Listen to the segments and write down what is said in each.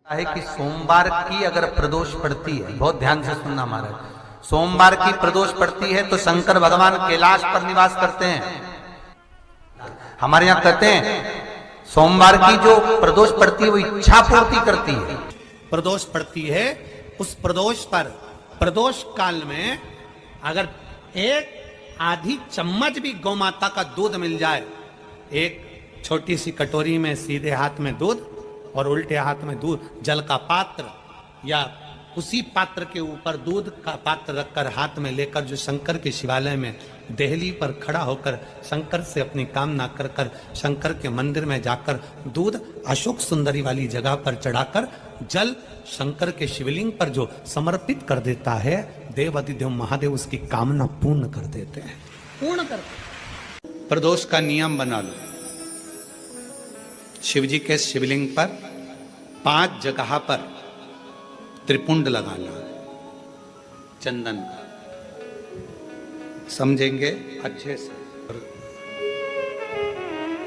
है कि सोमवार की अगर प्रदोष पड़ती है, बहुत ध्यान से सुनना महाराज, सोमवार की प्रदोष पड़ती है तो शंकर भगवान कैलाश पर निवास करते हैं। हमारे यहाँ कहते हैं सोमवार की जो प्रदोष पड़ती है वो इच्छा पूर्ति करती है। प्रदोष पड़ती है, उस प्रदोष पर प्रदोष काल में अगर एक आधी चम्मच भी गौ माता का दूध मिल जाए, एक छोटी सी कटोरी में सीधे हाथ में दूध और उल्टे हाथ में दूध, जल का पात्र या उसी पात्र के ऊपर दूध का पात्र रखकर हाथ में लेकर जो शंकर के शिवालय में देहली पर खड़ा होकर शंकर से अपनी कामना कर कर शंकर के मंदिर में जाकर दूध अशोक सुंदरी वाली जगह पर चढ़ाकर जल शंकर के शिवलिंग पर जो समर्पित कर देता है, देव अधिदेव महादेव उसकी कामना पूर्ण कर देते हैं, पूर्ण करते हैं। प्रदोष का नियम बना लो, शिव जी के शिवलिंग पर 5 जगह पर त्रिपुंड लगाना चंदन का, समझेंगे अच्छे से।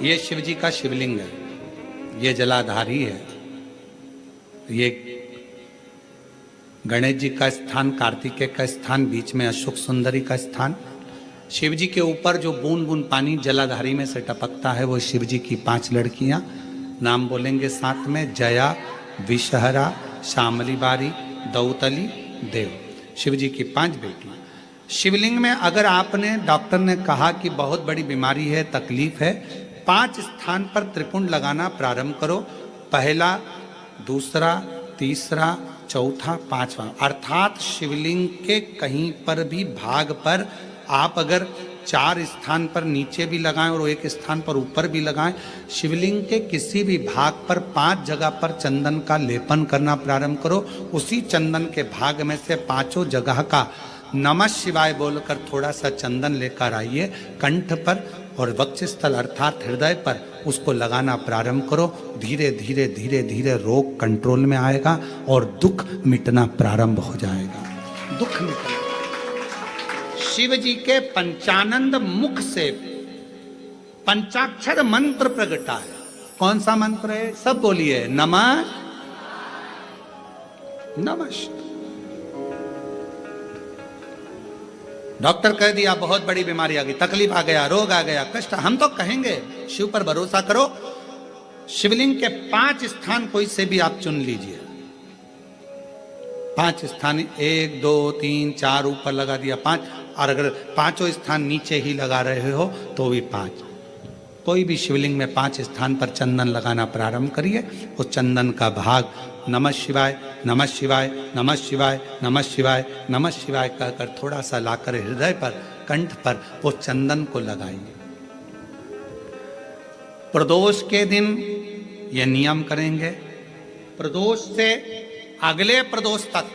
ये शिव जी का शिवलिंग है, ये जलाधारी है, ये गणेश जी का स्थान, कार्तिकेय का स्थान, बीच में अशोक सुंदरी का स्थान। शिव जी के ऊपर जो बूंद बूंद पानी जलाधारी में से टपकता है वो शिव जी की 5 लड़कियां, नाम बोलेंगे साथ में, जया, विषहरा, श्यामली बारी, दौतली, देव। शिव जी की 5 बेटियां। शिवलिंग में अगर आपने, डॉक्टर ने कहा कि बहुत बड़ी बीमारी है, तकलीफ है, 5 स्थान पर त्रिपुंड लगाना प्रारंभ करो। पहला, दूसरा, तीसरा, चौथा, 5वां, अर्थात शिवलिंग के कहीं पर भी भाग पर आप अगर 4 स्थान पर नीचे भी लगाएं और 1 स्थान पर ऊपर भी लगाएं, शिवलिंग के किसी भी भाग पर 5 जगह पर चंदन का लेपन करना प्रारंभ करो। उसी चंदन के भाग में से 5 जगह का नमः शिवाय बोलकर थोड़ा सा चंदन लेकर आइए, कंठ पर और वक्षस्थल अर्थात हृदय पर उसको लगाना प्रारंभ करो। धीरे धीरे धीरे धीरे रोग कंट्रोल में आएगा और दुख मिटना प्रारंभ हो जाएगा। दुख मिटना। शिव जी के पंचानंद मुख से पंचाक्षर मंत्र प्रगटा है। कौन सा मंत्र है? सब बोलिए, नमः नमः। डॉक्टर कह दिया बहुत बड़ी बीमारी आ गई, तकलीफ आ गया, रोग आ गया, कष्ट, हम तो कहेंगे शिव पर भरोसा करो। शिवलिंग के 5 स्थान कोई से भी आप चुन लीजिए, 5 स्थान, 1 2 3 4 ऊपर लगा दिया 5, और अगर 5 स्थान नीचे ही लगा रहे हो तो भी 5। कोई भी शिवलिंग में 5 स्थान पर चंदन लगाना प्रारंभ करिए। उस चंदन का भाग नमः शिवाय नमः शिवाय नमः शिवाय नमः शिवाय नमः शिवाय कहकर थोड़ा सा लाकर हृदय पर, कंठ पर वो चंदन को लगाइए। प्रदोष के दिन ये नियम करेंगे। प्रदोष से अगले प्रदोष तक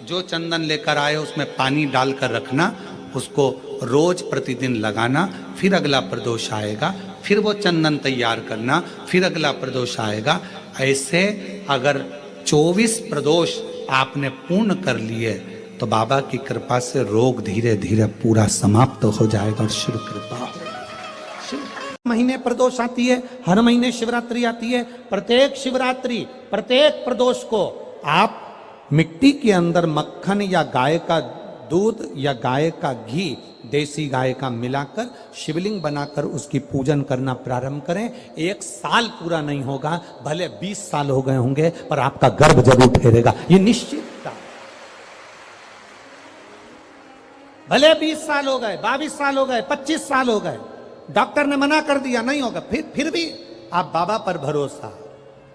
जो चंदन लेकर आए उसमें पानी डालकर रखना, उसको रोज प्रतिदिन लगाना। फिर अगला प्रदोष आएगा, फिर वो चंदन तैयार करना, फिर अगला प्रदोष आएगा। ऐसे अगर 24 प्रदोष आपने पूर्ण कर लिए तो बाबा की कृपा से रोग धीरे धीरे पूरा समाप्त हो जाएगा और शिव कृपा। महीने प्रदोष आती है, हर महीने शिवरात्रि आती है। प्रत्येक शिवरात्रि, प्रत्येक प्रदोष को आप मिट्टी के अंदर मक्खन या गाय का दूध या गाय का घी, देसी गाय का मिलाकर शिवलिंग बनाकर उसकी पूजन करना प्रारंभ करें। 1 साल पूरा नहीं होगा, भले 20 साल हो गए होंगे, पर आपका गर्भ जरूर फेरेगा, ये निश्चित था। भले 20 साल हो गए, 22 साल हो गए, 25 साल हो गए, डॉक्टर ने मना कर दिया नहीं होगा, फिर भी आप बाबा पर भरोसा,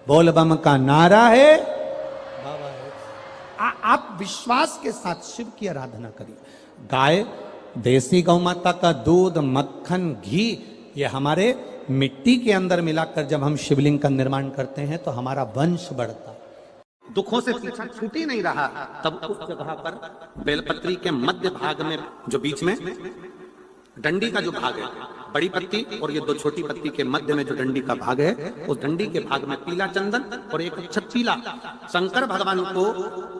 बोल बम का नारा है, बाबा है। आप विश्वास के साथ शिव की आराधना करिए। गाय, देसी गौ माता का दूध, मक्खन, घी, ये हमारे मिट्टी के अंदर मिलाकर जब हम शिवलिंग का निर्माण करते हैं तो हमारा वंश बढ़ता, दुखों से पीछा छूट ही नहीं रहा। तब उस जगह पर बेलपत्री के मध्य भाग में, जो बीच में डंडी का जो भाग है, बड़ी पत्ती और ये 2 छोटी पत्ती के मध्य में जो डंडी का भाग है, उस डंडी के भाग में पीला चंदन और 1 अक्षत पीला, शंकर भगवान को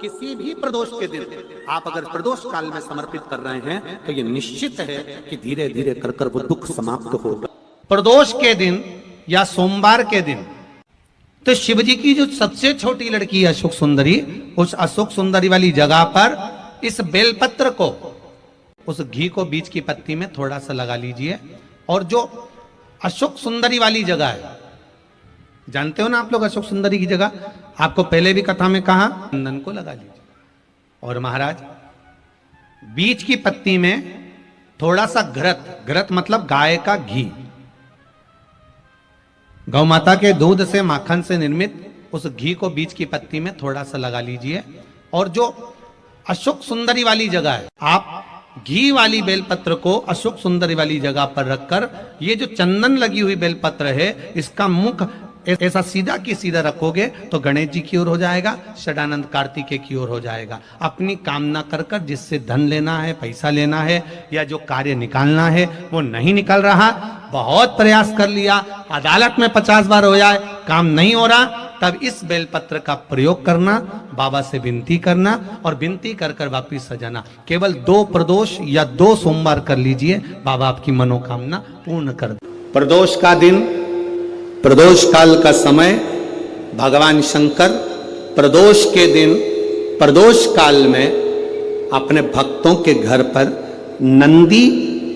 किसी भी प्रदोष के दिन आप अगर प्रदोष काल में समर्पित कर रहे हैं तो ये निश्चित है कि धीरे धीरे कर कर वो दुख समाप्त होगा। प्रदोष के दिन या सोमवार के दिन तो शिव जी की जो सबसे छोटी लड़की है अशोक सुंदरी, उस अशोक सुंदरी वाली जगह पर इस बेलपत्र को, उस घी को बीच की पत्ती में थोड़ा सा लगा लीजिए। और जो अशोक सुंदरी वाली जगह है, जानते हो ना आप लोग अशोक सुंदरी की जगह, आपको पहले भी कथा में कहा, चंदन को लगा लीजिए। और महाराज बीच की पत्ती में थोड़ा सा घृत, घृत मतलब गाय का घी, गौ माता के दूध से माखन से निर्मित उस घी को बीच की पत्ती में थोड़ा सा लगा लीजिए। और जो अशोक सुंदरी वाली जगह है, आप घी वाली बेलपत्र को अशोक सुंदरी वाली जगह पर रखकर ये जो चंदन लगी हुई बेलपत्र है, इसका मुख ऐसा सीधा की सीधा रखोगे तो गणेश जी की ओर हो जाएगा, षडानंद कार्तिकेय की ओर हो जाएगा। अपनी कामना कर कर जिससे धन लेना है, पैसा लेना है या जो कार्य निकालना है वो नहीं निकल रहा, बहुत प्रयास कर लिया, अदालत में 50 बार हो जाए, काम नहीं हो रहा, तब इस बेलपत्र का प्रयोग करना, बाबा से विनती करना और विनती कर कर वापिस सजाना। केवल 2 प्रदोष या 2 सोमवार कर लीजिए, बाबा आपकी मनोकामना पूर्ण कर दे। प्रदोष का दिन, प्रदोष काल का समय, भगवान शंकर प्रदोष के दिन, प्रदोष काल में अपने भक्तों के घर पर नंदी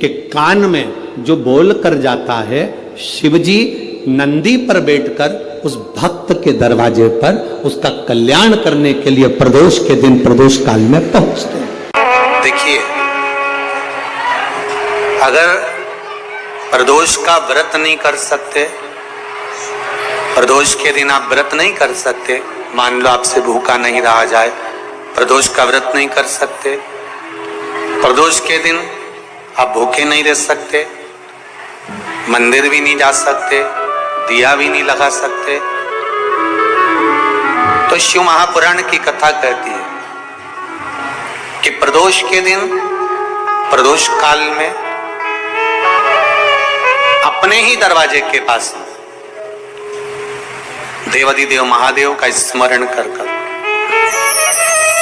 के कान में जो बोल कर जाता है, शिवजी नंदी पर बैठकर उस भक्त के दरवाजे पर उसका कल्याण करने के लिए प्रदोष के दिन, प्रदोष काल में पहुंचते हैं। देखिए, अगर प्रदोष का व्रत नहीं कर सकते, प्रदोष के दिन आप व्रत नहीं कर सकते, मान लो आपसे भूखा नहीं रहा जाए, प्रदोष का व्रत नहीं कर सकते, प्रदोष के दिन आप भूखे नहीं रह सकते, मंदिर भी नहीं जा सकते, दिया भी नहीं लगा सकते, तो शिव महापुराण की कथा कहती है कि प्रदोष के दिन, प्रदोष काल में अपने ही दरवाजे के पास देवाधिदेव महादेव का स्मरण कर कर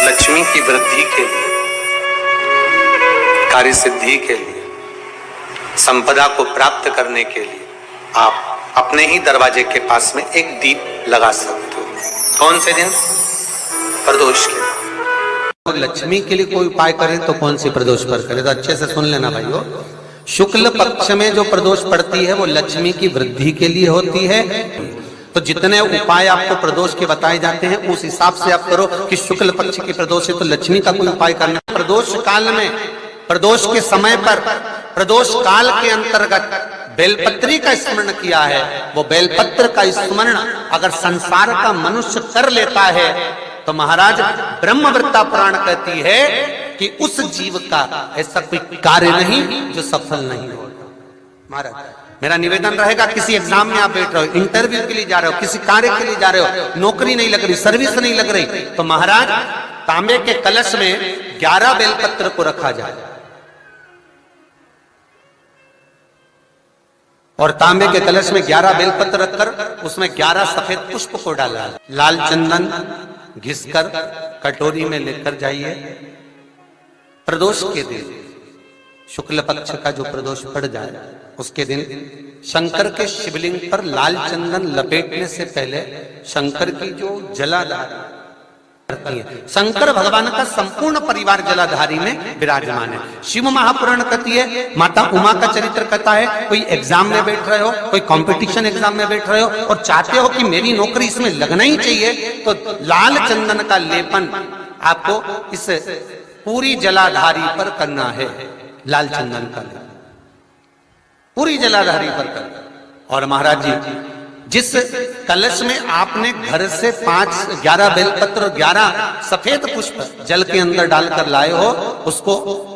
लक्ष्मी की वृद्धि के लिए, कार्य सिद्धि के लिए, संपदा को प्राप्त करने के लिए आप अपने ही दरवाजे के पास में एक दीप लगा सकते हो। कौन से दिन? प्रदोष के दिन। लक्ष्मी के लिए कोई उपाय करें तो कौन सी प्रदोष पर करें? तो अच्छे से सुन लेना भाइयों, शुक्ल पक्ष में जो प्रदोष पड़ती है वो लक्ष्मी की वृद्धि के लिए होती है। तो जितने उपाय आपको प्रदोष के बताए जाते हैं उस हिसाब से आप करो कि शुक्ल पक्ष की प्रदोष है तो लक्ष्मी का कोई उपाय करना। प्रदोष काल में, प्रदोष के समय पर, प्रदोष काल के अंतर्गत बेलपत्री का स्मरण किया है। वो बेलपत्र का स्मरण अगर संसार का मनुष्य कर लेता है तो महाराज ब्रह्मवृत्ता पुराण कहती है कि उस जीव का ऐसा कोई कार्य नहीं जो सफल नहीं होगा। महाराज मेरा निवेदन रहेगा, किसी एग्जाम में आप बैठ रहे हो, इंटरव्यू के लिए जा रहे हो, किसी कार्य के लिए जा रहे हो, नौकरी नहीं लग रही, सर्विस नहीं लग रही, तो महाराज तांबे के कलश में 11 बेलपत्र को रखा जाए और तांबे के कलश में 11 बेलपत्र रखकर उसमें 11 सफेद पुष्प को डाला, लाल चंदन घिसकर कटोरी में लेकर जाइए। प्रदोष के दिन, शुक्ल पक्ष का जो प्रदोष पड़ जाए उसके दिन शंकर के शिवलिंग पर लाल चंदन लपेटने से पहले शंकर की जो जलाधारी करती है, शंकर भगवान का संपूर्ण परिवार जलाधारी में विराजमान है। शिव महापुराण कहती है, माता उमा का चरित्र कहता है, कोई एग्जाम में बैठ रहे हो, कोई कंपटीशन एग्जाम में बैठ रहे हो और चाहते हो कि मेरी नौकरी इसमें लगना ही चाहिए, तो लाल चंदन का लेपन आपको इस पूरी जलाधारी पर करना है। लाल चंदन का लेपन पूरी जलाधारी पर कर। और महाराज जी जिस कलश में आपने घर से 11 बेलपत्र और 11 सफेद पुष्प जल के अंदर डालकर लाए हो, उसको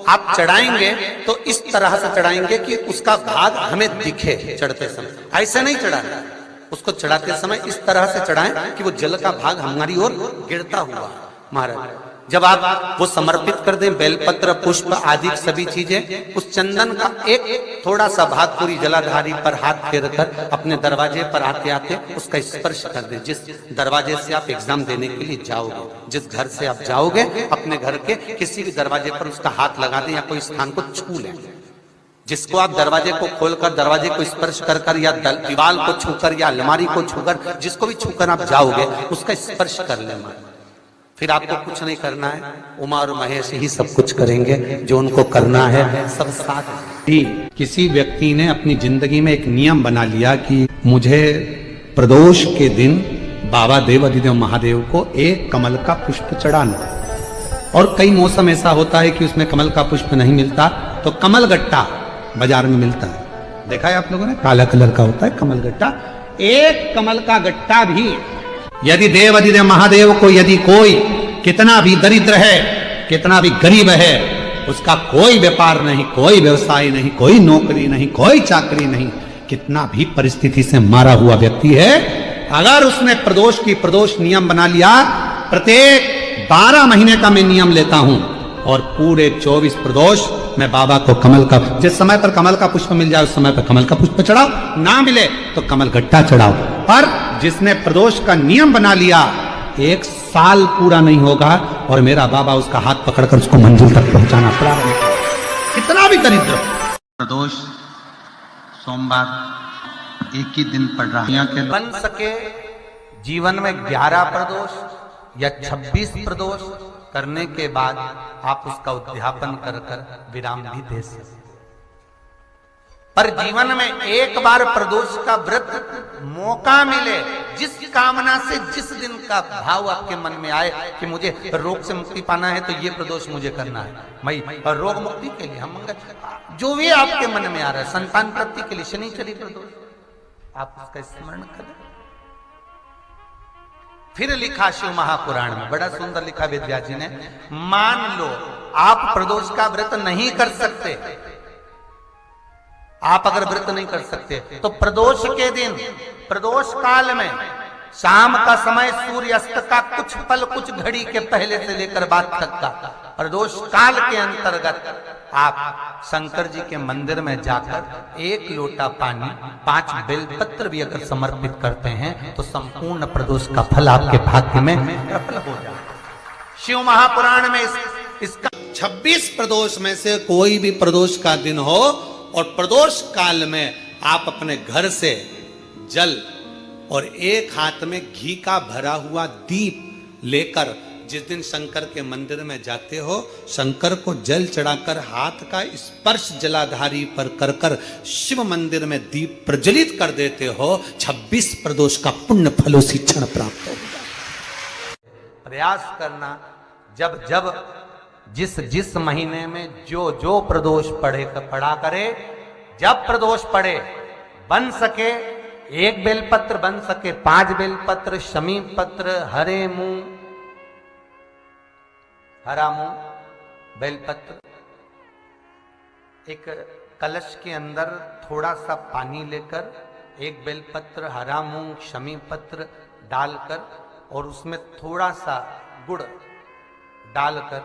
आप चढ़ाएंगे तो इस तरह से चढ़ाएंगे कि उसका भाग हमें दिखे चढ़ते समय। ऐसे नहीं चढ़ाना, उसको चढ़ाते समय इस तरह से चढ़ाएं कि वो जल का भाग हमारी ओर गिरता हुआ। महाराज जब आप वो समर्पित कर दें, बेलपत्र पुष्प आदि सभी चीजें, उस चंदन का एक थोड़ा सा भाग पूरी जलाधारी पर हाथ फेर कर अपने दरवाजे पर आते आते उसका स्पर्श कर दें। जिस दरवाजे से आप एग्जाम देने के लिए जाओगे, जिस घर से आप जाओगे, अपने घर के किसी भी दरवाजे पर उसका हाथ लगा दें या कोई स्थान को छू लें। जिसको आप दरवाजे को खोलकर, दरवाजे को स्पर्श कर कर या दीवार को छूकर या अलमारी को छूकर, जिसको भी छूकर आप जाओगे उसका स्पर्श कर लेना। फिर आपको कुछ नहीं करना है, उमा और महेश ही सब कुछ करेंगे जो उनको करना है, सब साथ ही। किसी व्यक्ति ने अपनी जिंदगी में एक नियम बना लिया कि मुझे प्रदोष के दिन बाबा देव अधिदेव महादेव को एक कमल का पुष्प चढ़ाना। और कई मौसम ऐसा होता है कि उसमें कमल का पुष्प नहीं मिलता, तो कमल गट्टा बाजार में मिलता है, देखा है आप लोगों ने, काला कलर का होता है कमल गट्टा। एक कमल का गट्टा भी यदि देव अधिदेव महादेव को, यदि कोई कितना भी दरिद्र है, कितना भी गरीब है, उसका कोई व्यापार नहीं, कोई व्यवसाय नहीं, कोई नौकरी नहीं, कोई चाकरी नहीं, कितना भी परिस्थिति से मारा हुआ व्यक्ति है, अगर उसने प्रदोष नियम बना लिया, प्रत्येक 12 महीने का मैं नियम लेता हूं और पूरे 24 प्रदोष मैं बाबा को कमल का, जिस समय पर कमल का पुष्प मिल जाए उस समय पर कमल का पुष्प चढ़ाओ, ना मिले तो कमल गट्टा चढ़ाओ। पर जिसने प्रदोष का नियम बना लिया, 1 साल पूरा नहीं होगा और मेरा बाबा उसका हाथ पकड़कर उसको मंजिल तक पहुंचाना पड़ा, कितना भी दरिद्र। प्रदोष सोमवार एक ही दिन पड़ रहा है, बन सके जीवन में 11 प्रदोष या 26 प्रदोष करने के बाद आप उसका उद्यापन कर कर विराम भी दे सकते। पर जीवन में एक बार प्रदोष का व्रत मौका मिले, जिस कामना से, जिस दिन का भाव आपके मन में आए कि मुझे रोग से मुक्ति पाना है तो ये प्रदोष मुझे करना है, मैं रोग मुक्ति के लिए, हम जो भी आपके मन में आ रहा है, संतान प्राप्ति के लिए शनिचरी प्रदोष, आप उसका स्मरण करें। फिर लिखा शिव महापुराण में, बड़ा सुंदर लिखा वेदव्यास जी ने, मान लो आप प्रदोष का व्रत नहीं कर सकते, आप अगर व्रत नहीं कर सकते तो प्रदोष के दिन, प्रदोष काल में शाम का समय, सूर्यास्त का कुछ पल, कुछ घड़ी के पहले से लेकर बाद तक का प्रदोष काल के अंतर्गत आप शंकर जी के मंदिर में जाकर 1 लोटा पानी, 5 बेलपत्र भी अगर समर्पित करते हैं तो संपूर्ण प्रदोष का फल आपके भाग्य में प्रबल हो जाए। शिव महापुराण में इसका 26 प्रदोष में से कोई भी प्रदोष का दिन हो और प्रदोष काल में आप अपने घर से जल और एक हाथ में घी का भरा हुआ दीप लेकर जिस दिन शंकर के मंदिर में जाते हो, शंकर को जल चढ़ाकर हाथ का स्पर्श जलाधारी पर कर कर शिव मंदिर में दीप प्रज्वलित कर देते हो, 26 प्रदोष का पुण्य फल उसी क्षण प्राप्त होगा। प्रयास करना, जब जब जिस महीने में जो प्रदोष पड़ा करे, जब प्रदोष पड़े, बन सके 1 बेलपत्र, बन सके 5 बेलपत्र, शमी पत्र, हरे मुंह, हरा मुंह, बेलपत्र, एक कलश के अंदर थोड़ा सा पानी लेकर 1 बेलपत्र, हरा मूंग, शमी पत्र डालकर और उसमें थोड़ा सा गुड़ डालकर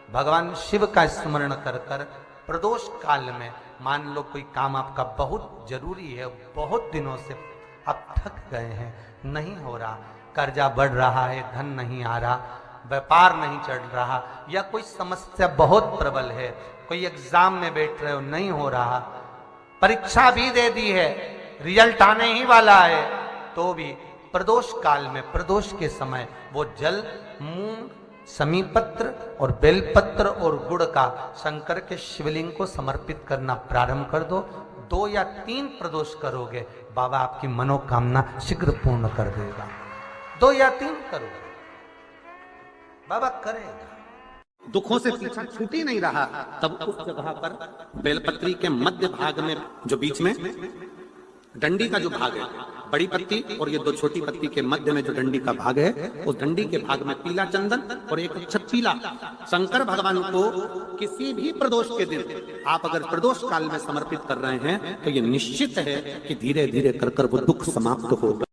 भगवान शिव का स्मरण कर कर प्रदोष काल में, मान लो कोई काम आपका बहुत जरूरी है, बहुत दिनों से आप थक गए हैं, नहीं हो रहा, कर्जा बढ़ रहा है, धन नहीं आ रहा, व्यापार नहीं चढ़ रहा, या कोई समस्या बहुत प्रबल है, कोई एग्जाम में बैठ रहे हो, नहीं हो रहा, परीक्षा भी दे दी है, रिजल्ट आने ही वाला है, तो भी प्रदोष काल में, प्रदोष के समय वो जल, मूंग, शमी पत्र और बेलपत्र और गुड़ का शंकर के शिवलिंग को समर्पित करना प्रारंभ कर दो। 2 या 3 प्रदोष करोगे, बाबा आपकी मनोकामना शीघ्र पूर्ण कर देगा। 2 या 3 करोगे, बाबा करेगा। दुखों से पीछा छूट ही नहीं रहा, तब उस जगह पर बेलपत्री के मध्य भाग में, जो बीच में डंडी का जो भाग है, बड़ी पत्ती और ये 2 छोटी पत्ती के मध्य में जो डंडी का भाग है, उस डंडी के भाग में पीला चंदन और एक अक्षत पीला शंकर भगवान को किसी भी प्रदोष के दिन आप अगर प्रदोष काल में समर्पित कर रहे हैं तो ये निश्चित है कि धीरे धीरे कर कर वो दुख समाप्त होगा।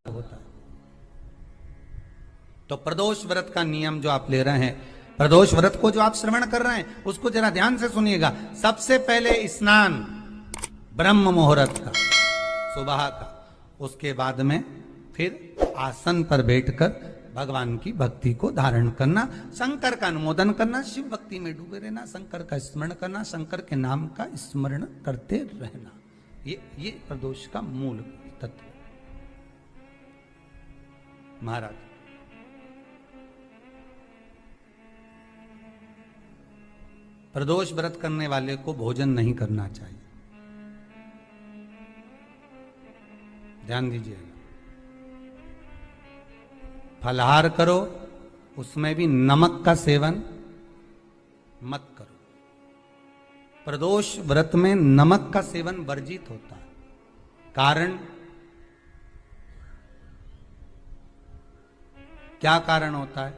तो प्रदोष व्रत का नियम जो आप ले रहे हैं, प्रदोष व्रत को जो आप श्रवण कर रहे हैं, उसको जरा ध्यान से सुनिएगा। सबसे पहले स्नान ब्रह्म मुहूर्त का, सुबह का, उसके बाद में फिर आसन पर बैठकर भगवान की भक्ति को धारण करना, शंकर का अनुमोदन करना, शिव भक्ति में डूबे रहना, शंकर का स्मरण करना, शंकर के नाम का स्मरण करते रहना, ये प्रदोष का मूल तत्व। महाराज प्रदोष व्रत करने वाले को भोजन नहीं करना चाहिए, ध्यान दीजिएगा। फलाहार करो, उसमें भी नमक का सेवन मत करो। प्रदोष व्रत में नमक का सेवन वर्जित होता है। कारण क्या कारण होता है?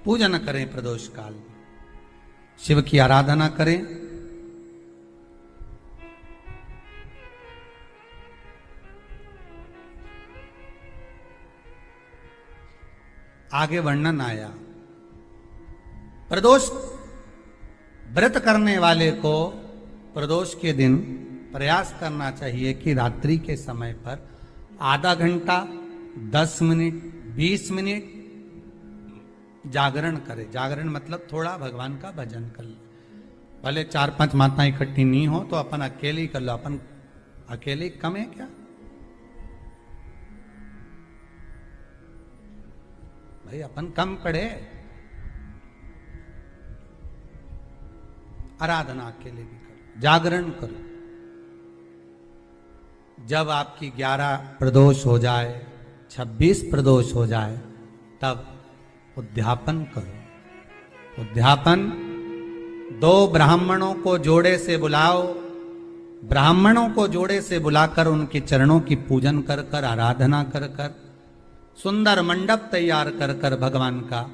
पूजन करें प्रदोष काल में, शिव की आराधना करें, आगे वर्णन आया। प्रदोष व्रत करने वाले को प्रदोष के दिन प्रयास करना चाहिए कि रात्रि के समय पर आधा घंटा, 10 मिनट, 20 मिनट जागरण करे। जागरण मतलब थोड़ा भगवान का भजन कर ले। भले 4-5 माताएं इकट्ठी नहीं हो तो अपन अकेले ही कर लो। अपन अकेले कम है क्या भाई? अपन कम पड़े? आराधना अकेले भी करो, जागरण करो। जब आपकी 11 प्रदोष हो जाए, 26 प्रदोष हो जाए, तब उद्यापन करो। उद्यापन 2 ब्राह्मणों को जोड़े से बुलाओ, ब्राह्मणों को जोड़े से बुलाकर उनके चरणों की पूजन कर कर, आराधना कर कर, सुंदर मंडप तैयार कर कर भगवान का,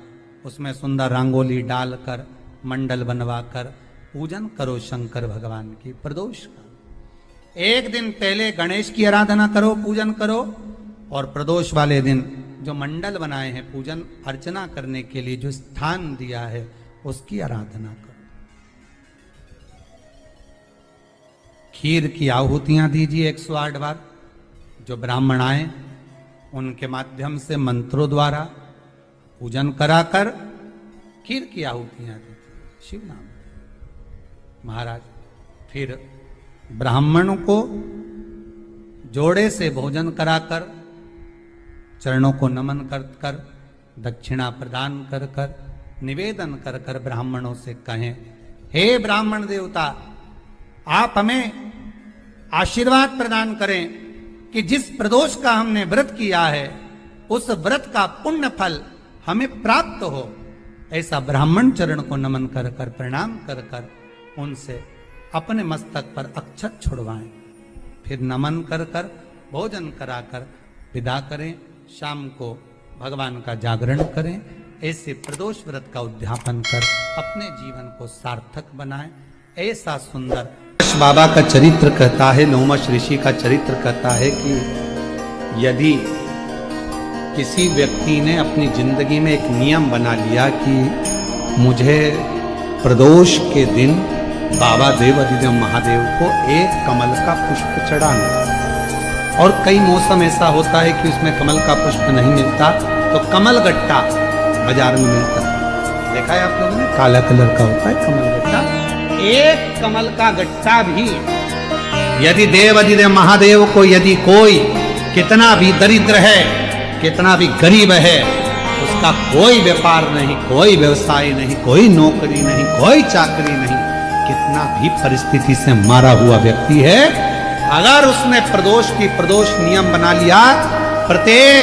उसमें सुंदर रंगोली डालकर, मंडल बनवाकर पूजन करो शंकर भगवान की प्रदोष का। एक दिन पहले गणेश की आराधना करो, पूजन करो, और प्रदोष वाले दिन जो मंडल बनाए हैं पूजन अर्चना करने के लिए, जो स्थान दिया है, उसकी आराधना करो। खीर की आहुतियां दीजिए 108 बार। जो ब्राह्मण आए उनके माध्यम से मंत्रों द्वारा पूजन कराकर खीर की आहुतियां दीजिए शिव नाम। महाराज फिर ब्राह्मणों को जोड़े से भोजन कराकर, चरणों को नमन कर कर, दक्षिणा प्रदान कर कर, निवेदन कर कर ब्राह्मणों से कहें, हे ब्राह्मण देवता, आप हमें आशीर्वाद प्रदान करें कि जिस प्रदोष का हमने व्रत किया है उस व्रत का पुण्य फल हमें प्राप्त हो। ऐसा ब्राह्मण चरण को नमन कर कर, प्रणाम कर कर उनसे अपने मस्तक पर अक्षत छुड़वाएं। फिर नमन कर कर, भोजन कराकर विदा करें। शाम को भगवान का जागरण करें। ऐसे प्रदोष व्रत का उद्यापन कर अपने जीवन को सार्थक बनाएं। ऐसा सुंदर बाबा का चरित्र कहता है, लोमश ऋषि का चरित्र कहता है कि यदि किसी व्यक्ति ने अपनी जिंदगी में एक नियम बना लिया कि मुझे प्रदोष के दिन बाबा देवाधिदेव महादेव को एक कमल का पुष्प चढ़ाना, और कई मौसम ऐसा होता है कि उसमें कमल का पुष्प नहीं मिलता तो कमल गट्टा बाजार में मिलता है। देखा है आप लोगों ने? काला कलर का होता है कमल गट्टा। एक कमल का गट्टा भी यदि देवाधिदेव महादेव को, यदि कोई कितना भी दरिद्र है, कितना भी गरीब है, उसका कोई व्यापार नहीं, कोई व्यवसाय नहीं, कोई नौकरी नहीं, कोई चाकरी नहीं, कितना भी परिस्थिति से मारा हुआ व्यक्ति है, अगर उसने प्रदोष नियम बना लिया, प्रत्येक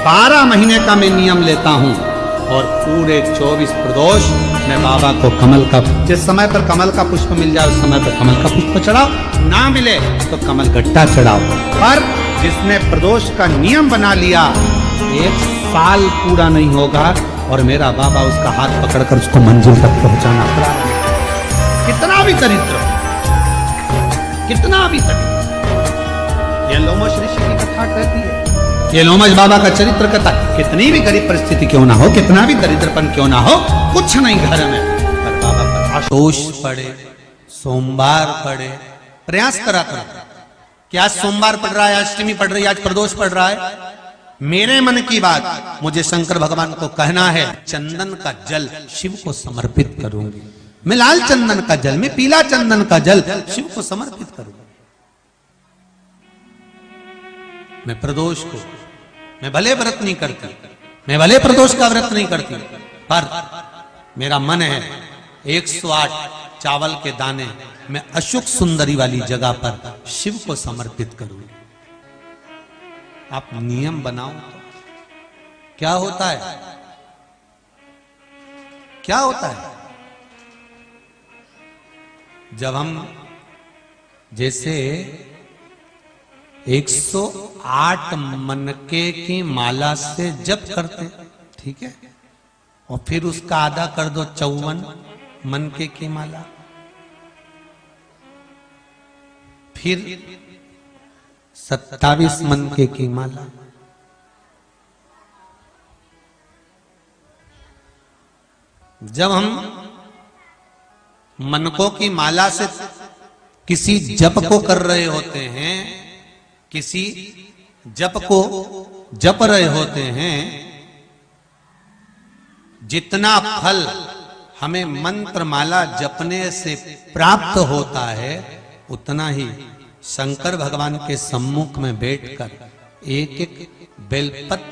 12 महीने का मैं नियम लेता हूं और पूरे 24 प्रदोष मैं बाबा को कमल का, जिस समय पर कमल का पुष्प मिल जाए उस समय पर कमल का पुष्प चढ़ाओ, ना मिले तो कमल गट्टा चढ़ाओ। पर जिसने प्रदोष का नियम बना लिया, 1 साल पूरा नहीं होगा और मेरा बाबा उसका हाथ पकड़कर उसको मंजिल तक पहुंचाना पड़ा। कितना भी दरिद्र, कितना भी दरिद्र। यह लोमश ऋषि की कथा कहती है, ये लोमश बाबा का चरित्र कहता है, कितनी भी गरीब परिस्थिति क्यों ना हो, कितना भी दरिद्रपन क्यों ना हो, कुछ नहीं घर में, पर बाबा पर आशोष पड़े, सोमवार पड़े, प्रयास करा करो कि आज सोमवार पड़ रहा है, आज अष्टमी पड़ रही है, आज प्रदोष पड़ रहा है, मेरे मन की बात मुझे शंकर भगवान को कहना है, चंदन का जल शिव को समर्पित करूंगी। मैं लाल चंदन का जल, मैं पीला चंदन का जल शिव को समर्पित करूंगा। मैं प्रदोष को, मैं भले व्रत नहीं करती, मैं भले प्रदोष का व्रत नहीं करती, पर मेरा मन है 108 चावल के दाने मैं अशोक सुंदरी वाली जगह पर शिव को समर्पित करूंगी। आप नियम बनाओ तो क्या होता है, क्या होता है जब हम जैसे 108 मनके की माला से जप करते, ठीक है, और फिर उसका आधा कर दो 54 मनके की माला, फिर 27 मनके की माला, जब हम मनकों की माला से किसी जप को कर रहे होते हैं, किसी जप को जप रहे होते हैं, जितना फल हमें मंत्र माला जपने से प्राप्त होता है, उतना ही शंकर भगवान के सम्मुख में बैठकर एक एक बेलपत्र